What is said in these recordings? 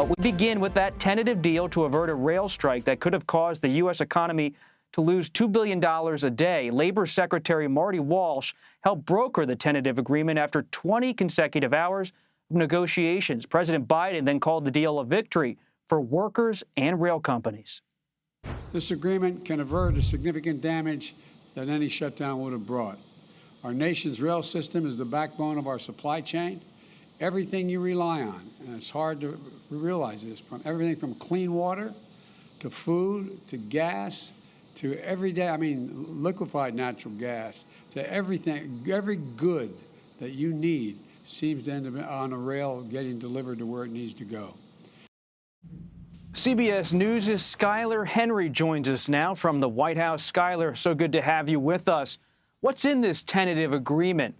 But we begin with that tentative deal to avert a rail strike that could have caused the U.S. economy to lose $2 billion a day. Labor Secretary Marty Walsh helped broker the tentative agreement after 20 consecutive hours of negotiations. President Biden then called the deal a victory for workers and rail companies. This agreement can avert the significant damage that any shutdown would have brought. Our nation's rail system is the backbone of our supply chain. Everything you rely on, and it's hard to realize this, from everything from clean water to food to gas to everyday, liquefied natural gas, to everything, every good that you need seems to end up on a rail getting delivered to where it needs to go. CBS News' Skyler Henry joins us now from the White House. Skyler, so good to have you with us. What's in this tentative agreement?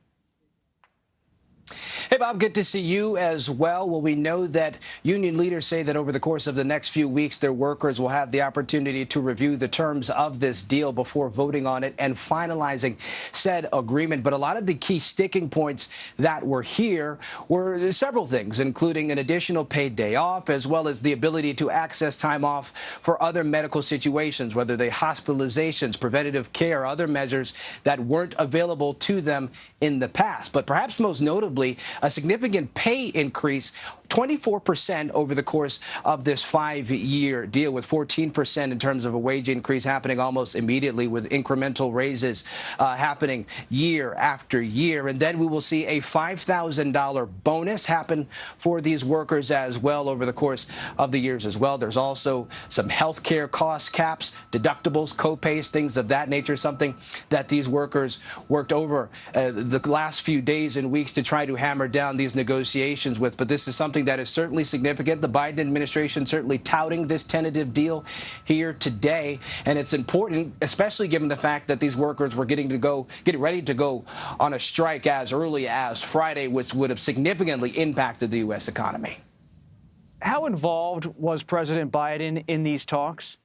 Hey, Bob, good to see you as well. Well, we know that union leaders say that over the course of the next few weeks, their workers will have the opportunity to review the terms of this deal before voting on it and finalizing said agreement. But a lot of the key sticking points that were here were several things, including an additional paid day off, as well as the ability to access time off for other medical situations, whether they hospitalizations, preventative care, other measures that weren't available to them in the past. But perhaps most notably, a significant pay increase, 24% over the course of this 5-year deal, with 14% in terms of a wage increase happening almost immediately, with incremental raises happening year after year. And then we will see a $5,000 bonus happen for these workers as well over the course of the years as well. There's also some health care cost caps, deductibles, co-pays, things of that nature, something that these workers worked over the last few days and weeks to try to hammer down these negotiations with. But this is something that is certainly significant. The Biden administration certainly touting this tentative deal here today. And it's important, especially given the fact that these workers were getting ready to go on a strike as early as Friday, which would have significantly impacted the U.S. economy. How involved was President Biden in these talks?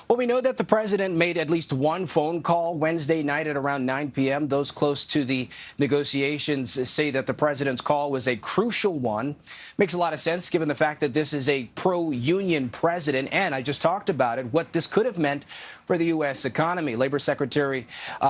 Well, we know that the president made at least one phone call Wednesday night at around 9 p.m. Those close to the negotiations say that the president's call was a crucial one. Makes a lot of sense given the fact that this is a pro-union president. And I just talked about it, what this could have meant for the U.S. economy. Labor Secretary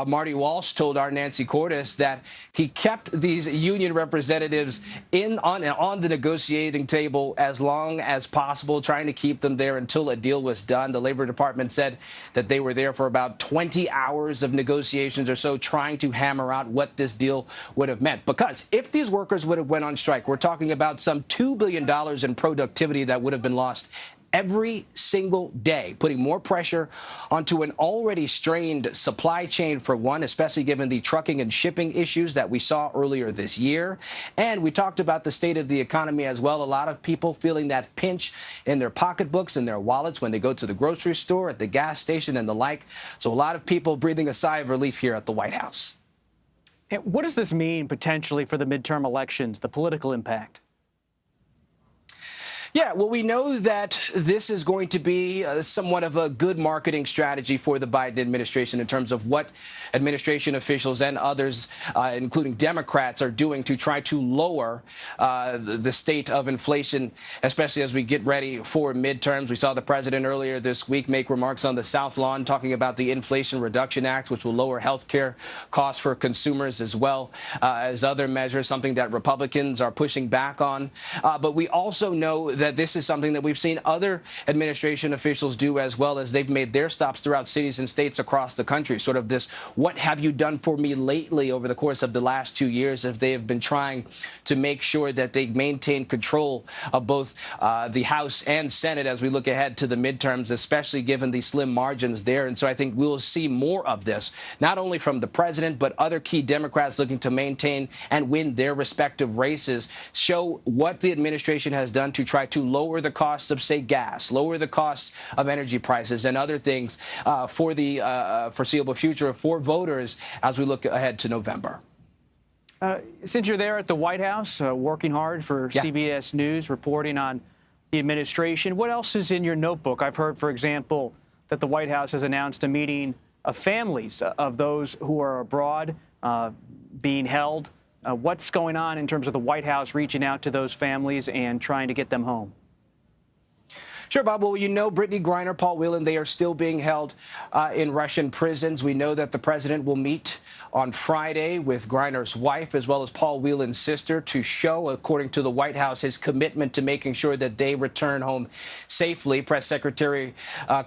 Marty Walsh told our Nancy Cordes that he kept these union representatives on the negotiating table as long as possible, trying to keep them there until a deal was done. The Labor Department said that they were there for about 20 hours of negotiations or so, trying to hammer out what this deal would have meant. Because if these workers would have went on strike, we're talking about some $2 billion in productivity that would have been lost every single day, putting more pressure onto an already strained supply chain, for one, especially given the trucking and shipping issues that we saw earlier this year. And we talked about the state of the economy as well. A lot of people feeling that pinch in their pocketbooks and their wallets when they go to the grocery store, at the gas station and the like. So a lot of people breathing a sigh of relief here at the White House. And what does this mean potentially for the midterm elections, the political impact? Yeah, well, we know that this is going to be somewhat of a good marketing strategy for the Biden administration in terms of what administration officials and others, including Democrats, are doing to try to lower the state of inflation, especially as we get ready for midterms. We saw the president earlier this week make remarks on the South Lawn talking about the Inflation Reduction Act, which will lower health care costs for consumers as well as other measures, something that Republicans are pushing back on. But we also know that this is something that we've seen other administration officials do as well, as they've made their stops throughout cities and states across the country. Sort of this, what have you done for me lately over the course of the last 2 years, as they have been trying to make sure that they maintain control of both the House and Senate as we look ahead to the midterms, especially given the slim margins there. And so I think we'll see more of this, not only from the president, but other key Democrats looking to maintain and win their respective races, show what the administration has done to try to lower the costs of, say, gas, lower the costs of energy prices and other things for the foreseeable future for voters as we look ahead to November. Since you're there at the White House, working hard for CBS News, reporting on the administration, what else is in your notebook? I've heard, for example, that the White House has announced a meeting of families of those who are abroad being held What's going on in terms of the White House reaching out to those families and trying to get them home? Sure, Bob. Well, you know, Brittany Griner, Paul Whelan, they are still being held in Russian prisons. We know that the president will meet on Friday with Griner's wife as well as Paul Whelan's sister to show, according to the White House, his commitment to making sure that they return home safely. Press Secretary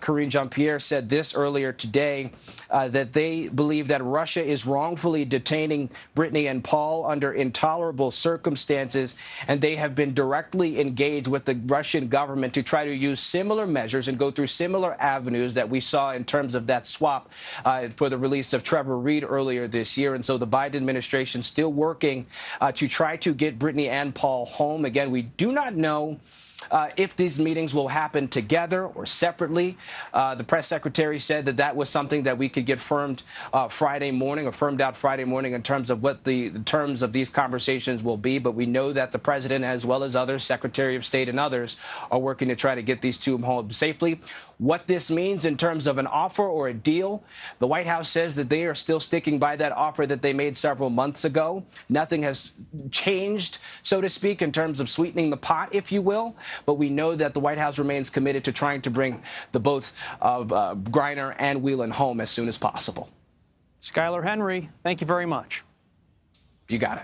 Karine Jean-Pierre said this earlier today, that they believe that Russia is wrongfully detaining Brittany and Paul under intolerable circumstances, and they have been directly engaged with the Russian government to try to use similar measures and go through similar avenues that we saw in terms of that swap for the release of Trevor Reed earlier this year. And so the Biden administration still working to try to get Brittany and Paul home. Again, we do not know if these meetings will happen together or separately. The press secretary said that that was something that we could get firmed Friday morning, or firmed out Friday morning, in terms of what the terms of these conversations will be. But we know that the president, as well as others, Secretary of State and others, are working to try to get these two home safely. What this means in terms of an offer or a deal, the White House says that they are still sticking by that offer that they made several months ago. Nothing has changed, so to speak, in terms of sweetening the pot, if you will. But we know that the White House remains committed to trying to bring the both of Griner and Whelan home as soon as possible. Skyler Henry, thank you very much. You got it.